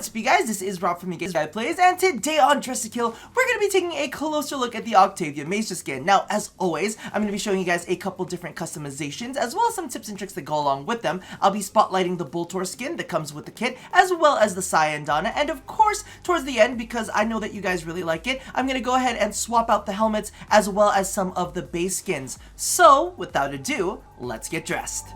What's up, you guys? This is Rob from You Guys Plays, and today on Dress to Kill, we're going to be taking a closer look at the Octavia Maestra skin. Now, as always, I'm going to be showing you guys a couple different customizations, as well as some tips and tricks that go along with them. I'll be spotlighting the Boltor skin that comes with the kit, as well as the SANDR, and of course, towards the end, because I know that you guys really like it, I'm going to go ahead and swap out the helmets, as well as some of the base skins. So, without ado, let's get dressed.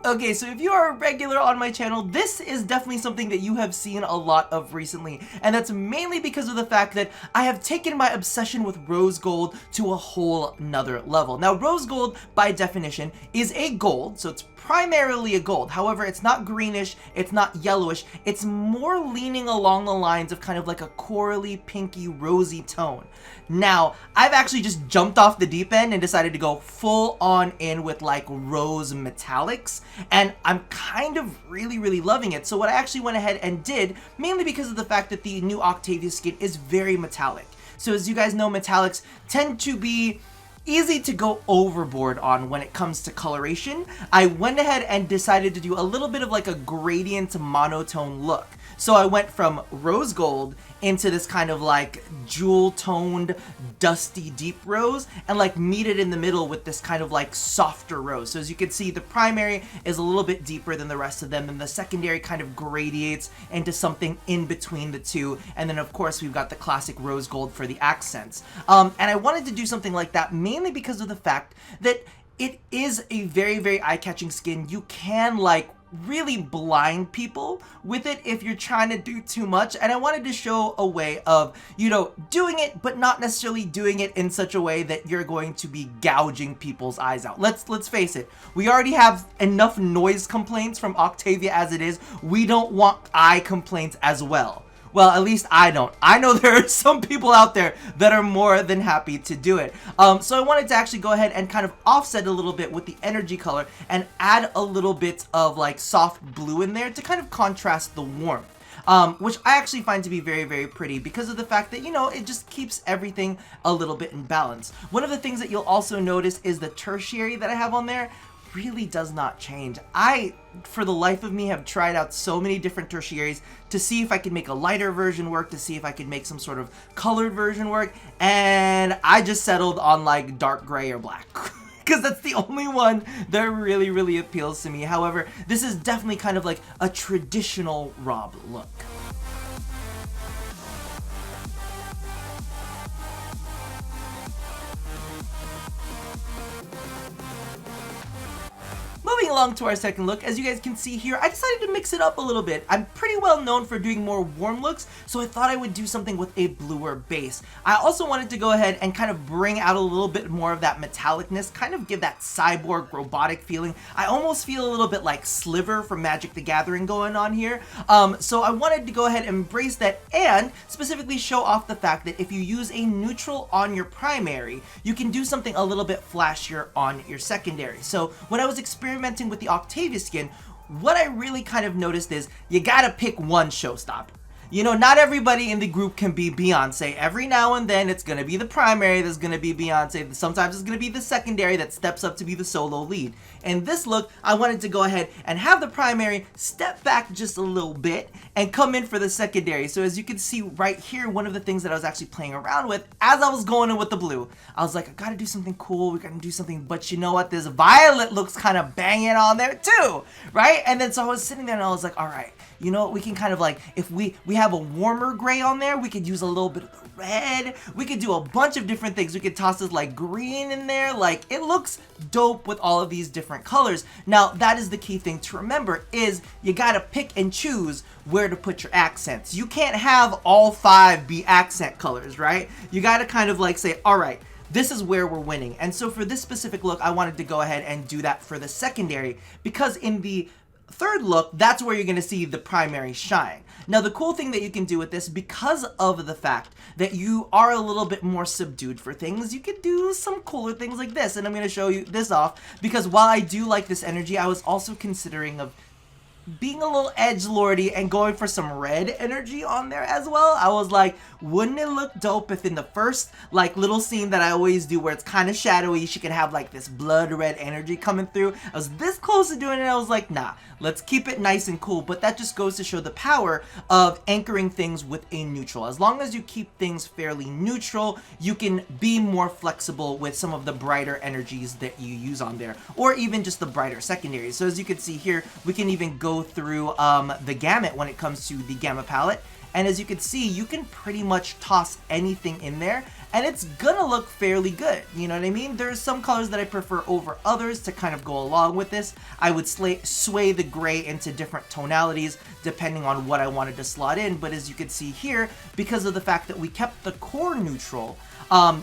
Okay, so if you are a regular on my channel, this is definitely something that you have seen a lot of recently, and that's mainly because of the fact that I have taken my obsession with rose gold to a whole nother level. Now, rose gold, by definition, is a gold, so it's primarily a gold. However, it's not greenish, it's not yellowish, it's more leaning along the lines of kind of like a corally, pinky, rosy tone. Now, I've actually just jumped off the deep end and decided to go full on in with like rose metallics, and I'm kind of really loving it. So what I actually went ahead and did, mainly because of the fact that the new Octavia skin is very metallic. So as you guys know, metallics tend to be easy to go overboard on when it comes to coloration. I went ahead and decided to do a little bit of like a gradient monotone look. So I went from rose gold into this kind of like jewel toned dusty deep rose, and like meet it in the middle with this kind of like softer rose. So as you can see, the primary is a little bit deeper than the rest of them, and the secondary kind of gradiates into something in between the two, and then of course we've got the classic rose gold for the accents. And I wanted to do something like that mainly because of the fact that it is a very eye-catching skin. You can like really blind people with it if you're trying to do too much, and I wanted to show a way of, you know, doing it but not necessarily doing it in such a way that you're going to be gouging people's eyes out. Let's face it, we already have enough noise complaints from Octavia as it is. We don't want eye complaints as well. Well, at least I don't. I know there are some people out there that are more than happy to do it. So I wanted to actually go ahead and kind of offset a little bit with the energy color and add a little bit of like soft blue in there to kind of contrast the warmth. Which I actually find to be very pretty because of the fact that, you know, it just keeps everything a little bit in balance. One of the things that you'll also notice is the tertiary that I have on there really does not change. I, for the life of me, have tried out so many different tertiaries to see if I could make a lighter version work, to see if I could make some sort of colored version work, and I just settled on like dark gray or black. Because that's the only one that really appeals to me. However, this is definitely kind of like a traditional Rob look. Moving along to our second look, as you guys can see here, I decided to mix it up a little bit. I'm pretty well known for doing more warm looks, so I thought I would do something with a bluer base. I also wanted to go ahead and kind of bring out a little bit more of that metallicness, kind of give that cyborg robotic feeling. I almost feel a little bit like Sliver from Magic the Gathering going on here. So I wanted to go ahead and embrace that, and specifically show off the fact that if you use a neutral on your primary, you can do something a little bit flashier on your secondary. So when I was experimenting with the Octavia skin, what I really kind of noticed is you gotta pick one showstopper. You know, not everybody in the group can be Beyonce. Every now and then it's gonna be the primary that's gonna be Beyonce. Sometimes it's gonna be the secondary that steps up to be the solo lead. In this look, I wanted to go ahead and have the primary step back just a little bit and come in for the secondary. So as you can see right here, one of the things that I was actually playing around with as I was going in with the blue, I was like, I gotta do something cool, we gotta do something, but you know what, this violet looks kind of banging on there too, right? And then so I was sitting there and I was like, all right, you know what, we can kind of like, if we have a warmer gray on there, we could use a little bit of the red, we could do a bunch of different things. We could toss this like green in there, like it looks dope with all of these different colors. Now that is the key thing to remember, is you gotta pick and choose where to put your accents. You can't have all 5 be accent colors, right? You gotta kind of like say, all right, this is where we're winning. And so for this specific look, I wanted to go ahead and do that for the secondary, because in the third look, that's where you're going to see the primary shine. Now, the cool thing that you can do with this, because of the fact that you are a little bit more subdued for things, you can do some cooler things like this. And I'm going to show you this off, because while I do like this energy, I was also considering of being a little edgelordy and going for some red energy on there as well. I was like, wouldn't it look dope if in the first like little scene that I always do where it's kind of shadowy, she could have like this blood red energy coming through. I was this close to doing it, I was like, nah, let's keep it nice and cool. But that just goes to show the power of anchoring things with a neutral. As long as you keep things fairly neutral, you can be more flexible with some of the brighter energies that you use on there, or even just the brighter secondaries. So as you can see here, we can even go through the gamut when it comes to the gamma palette. And as you can see, you can pretty much toss anything in there and it's gonna look fairly good. You know what I mean? There's some colors that I prefer over others to kind of go along with this. I would sway the gray into different tonalities depending on what I wanted to slot in. But as you can see here, because of the fact that we kept the core neutral,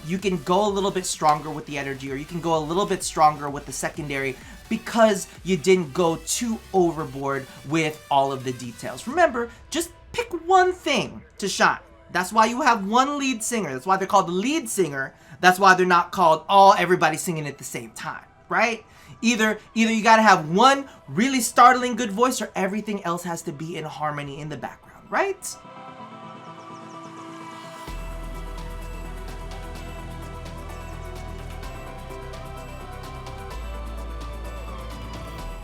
you can go a little bit stronger with the energy, or you can go a little bit stronger with the secondary, because you didn't go too overboard with all of the details. Remember, just pick one thing to shine. That's why you have one lead singer. That's why they're called the lead singer. That's why they're not called everybody singing at the same time, right? Either you gotta have one really startling good voice, or everything else has to be in harmony in the background, right?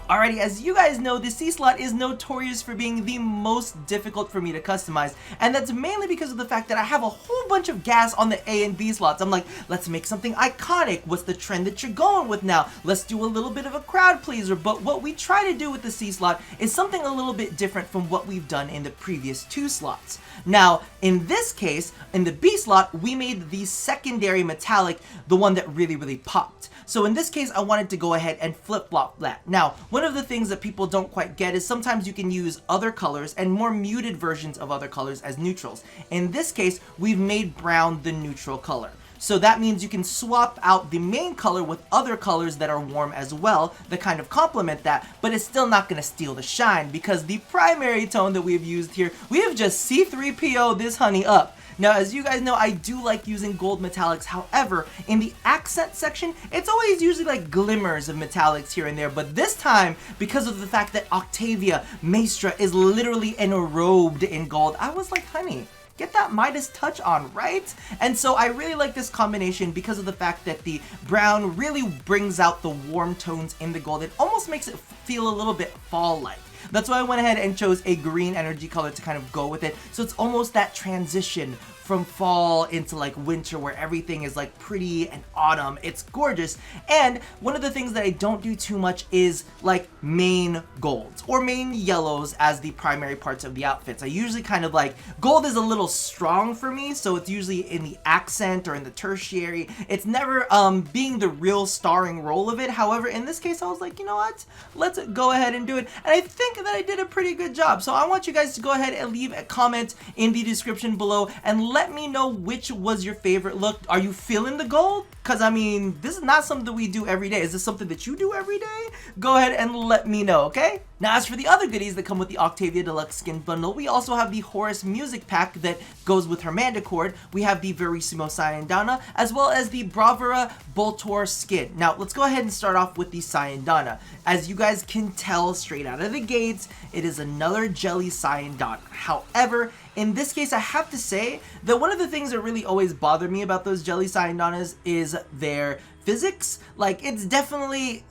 Alrighty, as you guys know, the C slot is notorious for being the most difficult for me to customize, and that's mainly because of the fact that I have a whole bunch of gas on the A and B slots. I'm like, let's make something iconic. What's the trend that you're going with now? Let's do a little bit of a crowd pleaser. But what we try to do with the C slot is something a little bit different from what we've done in the previous two slots. Now, in this case, in the B slot, we made the secondary metallic the one that really popped. So in this case, I wanted to go ahead and flip-flop that. Now, one of the things that people don't quite get is sometimes you can use other colors and more muted versions of other colors as neutrals. In this case, we've made brown the neutral color. So that means you can swap out the main color with other colors that are warm as well that kind of complement that, but it's still not going to steal the shine, because the primary tone that we've used here, we have just C3PO this honey up. Now, as you guys know, I do like using gold metallics. However, in the accent section, it's always usually like glimmers of metallics here and there. But this time, because of the fact that Octavia, Maestra, is literally enrobed in gold, I was like, honey, get that Midas touch on, right? And so I really like this combination because of the fact that the brown really brings out the warm tones in the gold. It almost makes it feel a little bit fall-like. That's why I went ahead and chose a green energy color to kind of go with it. So it's almost that transition from fall into like winter where everything is like pretty and autumn. It's gorgeous. And one of the things that I don't do too much is like main golds or main yellows as the primary parts of the outfits. I usually kind of like, gold is a little strong for me, so it's usually in the accent or in the tertiary. It's never being the real starring role of it. However, in this case, I was like, you know what? Let's go ahead and do it. And I think that I did a pretty good job. So I want you guys to go ahead and leave a comment in the description below and let me know which was your favorite look. Are you feeling the gold? Because I mean, this is not something we do every day. Is this something that you do every day? Go ahead and let me know, okay? Now, as for the other goodies that come with the Octavia Deluxe Skin Bundle, we also have the Horus Music Pack that goes with her Manticore. We have the Verissimo Sayandana, as well as the Bravura Boltor Skin. Now, let's go ahead and start off with the Sayandana. As you guys can tell straight out of the gates, it is another Jelly Sayandana. However, in this case, I have to say that one of the things that really always bothered me about those Jelly Sayandanas is their physics. Like, it's definitely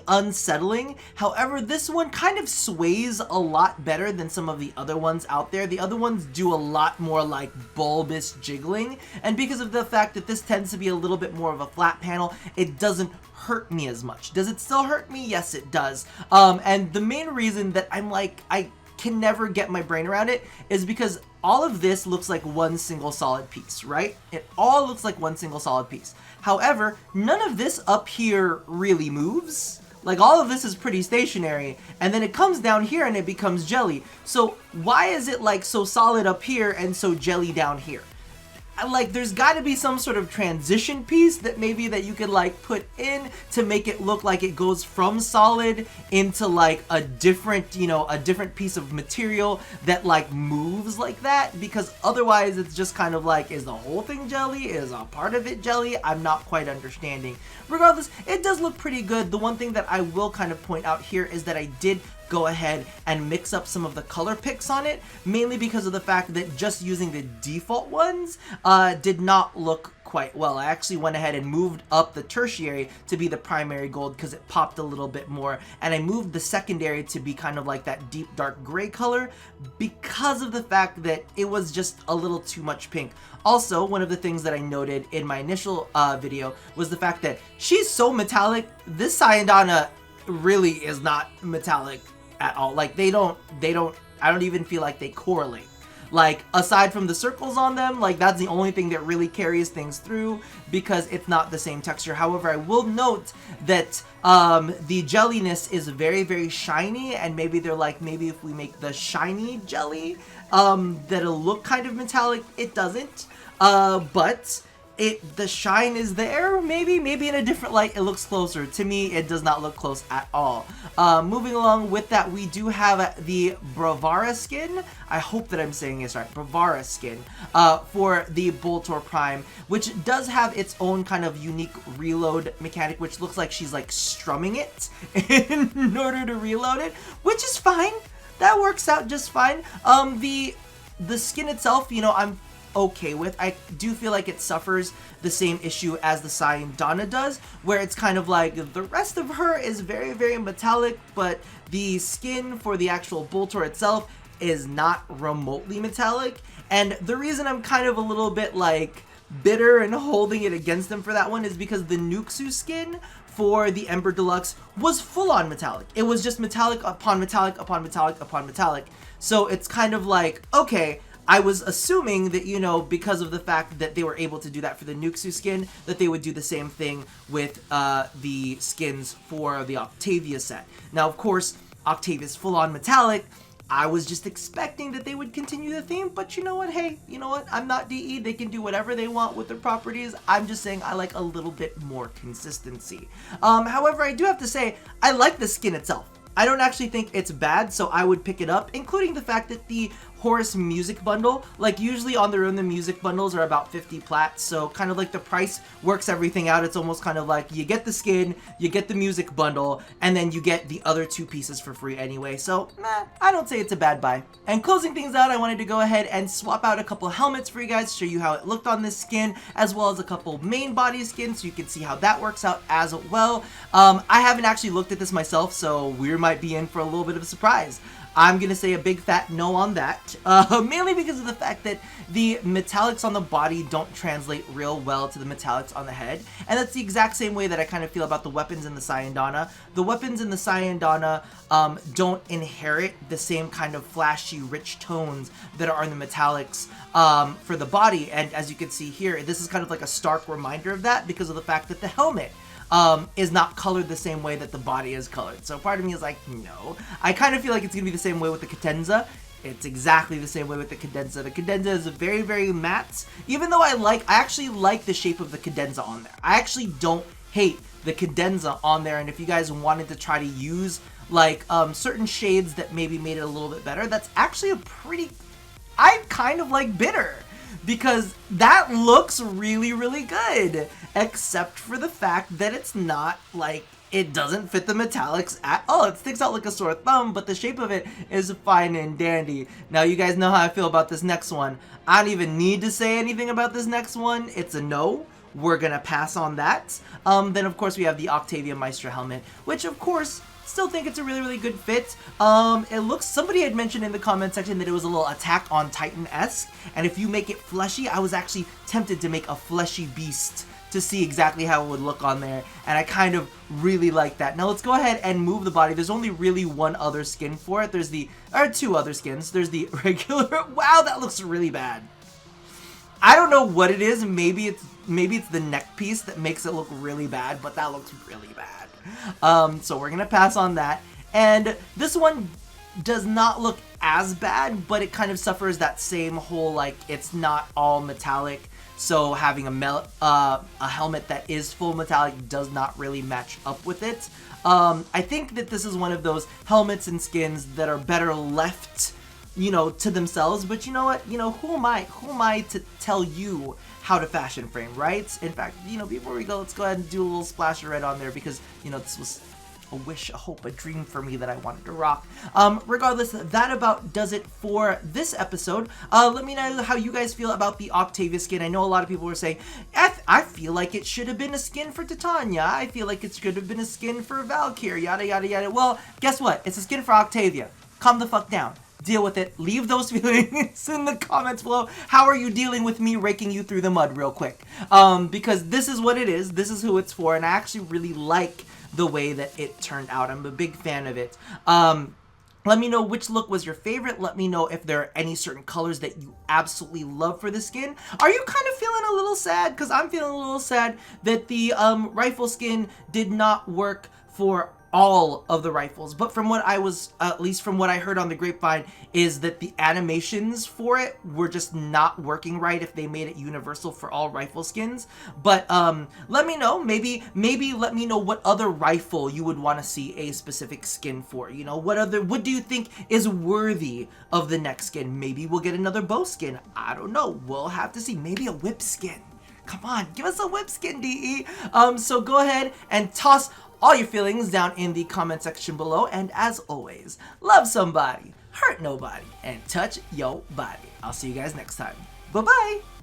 unsettling. However, this one kind of sways a lot better than some of the other ones out there. The other ones do a lot more like bulbous jiggling, and because of the fact that this tends to be a little bit more of a flat panel, it doesn't hurt me as much. Does it still hurt me? Yes, it does. And the main reason that I'm like, I can never get my brain around it is because all of this looks like one single solid piece, right? It all looks like one single solid piece. However, none of this up here really moves. Like, all of this is pretty stationary, and then it comes down here and it becomes jelly. So why is it like so solid up here and so jelly down here? Like, there's got to be some sort of transition piece that maybe that you could like put in to make it look like it goes from solid into like a different, you know, a different piece of material that like moves like that, because otherwise it's just kind of like, is the whole thing jelly? Is a part of it jelly? I'm not quite understanding. Regardless, it does look pretty good. The one thing that I will kind of point out here is that I did go ahead and mix up some of the color picks on it, mainly because of the fact that just using the default ones did not look quite well. I actually went ahead and moved up the tertiary to be the primary gold because it popped a little bit more, and I moved the secondary to be kind of like that deep dark gray color because of the fact that it was just a little too much pink. Also, one of the things that I noted in my initial video was the fact that she's so metallic. This SANDR really is not metallic at all. Like I don't even feel like they correlate. Like, aside from the circles on them, like, that's the only thing that really carries things through because it's not the same texture. However, I will note that the jelliness is very, very shiny, and maybe they're like, maybe if we make the shiny jelly, that'll look kind of metallic. It doesn't, but the shine is there. Maybe in a different light it looks closer. To me, it does not look close at all. Moving along with that, we do have the Bravara skin. I hope that I'm saying this right. Bravara skin for the Boltor Prime, which does have its own kind of unique reload mechanic, which looks like she's like strumming it in order to reload it, which is fine. That works out just fine. The skin itself, you know, I'm okay with. I do feel like it suffers the same issue as the SANDR does, where it's kind of like the rest of her is very, very metallic, but the skin for the actual Boltor itself is not remotely metallic. And the reason I'm kind of a little bit like bitter and holding it against them for that one is because the Nuxu skin for the Ember Deluxe was full-on metallic. It was just metallic upon metallic upon metallic upon metallic. So it's kind of like, okay, I was assuming that, you know, because of the fact that they were able to do that for the Nuxu skin, that they would do the same thing with the skins for the Octavia set. Now, of course, Octavia's full-on metallic. I was just expecting that they would continue the theme, but you know what? Hey, you know what? I'm not DE. They can do whatever they want with their properties. I'm just saying I like a little bit more consistency. However, I do have to say, I like the skin itself. I don't actually think it's bad, so I would pick it up, including the fact that the Horus music bundle, like usually on their own the music bundles are about 50 plats, so kind of like the price works everything out. It's almost kind of like you get the skin, you get the music bundle, and then you get the other two pieces for free anyway, so I don't say it's a bad buy. And closing things out, I wanted to go ahead and swap out a couple helmets for you guys, show you how it looked on this skin, as well as a couple main body skins so you can see how that works out as well. I haven't actually looked at this myself, so we might be in for a little bit of a surprise. I'm gonna say a big fat no on that, mainly because of the fact that the metallics on the body don't translate real well to the metallics on the head, and that's the exact same way that I kind of feel about the weapons in the SANDR. The weapons in the SANDR don't inherit the same kind of flashy, rich tones that are in the metallics for the body, and as you can see here, this is kind of like a stark reminder of that because of the fact that the helmet is not colored the same way that the body is colored. So part of me is like, no. I kind of feel like it's going to be the same way with the cadenza. It's exactly the same way with the cadenza. The cadenza is very, very matte. Even though I actually like the shape of the cadenza on there. I actually don't hate the cadenza on there. And if you guys wanted to try to use like certain shades that maybe made it a little bit better, that's actually a pretty, I kind of like bitter. Because that looks really, really good, except for the fact that it's not like, it doesn't fit the metallics at all. It sticks out like a sore thumb, but the shape of it is fine and dandy. Now you guys know how I feel about this next one. I don't even need to say anything about this next one. It's a no. We're gonna pass on that. Then of course we have the Octavia Maestra helmet, which of course, still think it's a really, really good fit. It looks, somebody had mentioned in the comment section that it was a little Attack on Titan-esque, and if you make it fleshy, I was actually tempted to make a fleshy beast to see exactly how it would look on there, and I kind of really like that. Now let's go ahead and move the body. There's only really one other skin for it. Or two other skins. There's the regular, wow, that looks really bad. I don't know what it is. Maybe it's the neck piece that makes it look really bad, but that looks really bad. So we're gonna pass on that. And this one does not look as bad, but it kind of suffers that same whole, like, it's not all metallic, so having a helmet that is full metallic does not really match up with it. I think that this is one of those helmets and skins that are better left, you know, to themselves, but you know what, you know, who am I to tell you how to fashion frame, right? In fact, you know, before we go, let's go ahead and do a little splash of red on there because, you know, this was a wish, a hope, a dream for me that I wanted to rock. Regardless, that about does it for this episode. Let me know how you guys feel about the Octavia skin. I know a lot of people were saying, I feel like it should have been a skin for Titania. I feel like it should have been a skin for Valkyrie, yada yada yada. Well, guess what? It's a skin for Octavia. Calm the fuck down. Deal with it. Leave those feelings in the comments below. How are you dealing with me raking you through the mud real quick? Because this is what it is. This is who it's for, and I actually really like the way that it turned out. I'm a big fan of it. Let me know which look was your favorite. Let me know if there are any certain colors that you absolutely love for the skin. Are you kind of feeling a little sad? Because I'm feeling a little sad that the rifle skin did not work for all of the rifles, but from what I was, at least from what I heard on the grapevine, is that the animations for it were just not working right if they made it universal for all rifle skins. But let me know, maybe let me know what other rifle you would want to see a specific skin for. You know, what do you think is worthy of the next skin? Maybe we'll get another bow skin. I don't know, we'll have to see. Maybe a whip skin. Come on, give us a whip skin, DE. So go ahead and toss all your feelings down in the comment section below, and as always, love somebody, hurt nobody, and touch your body. I'll see you guys next time. Bye-bye!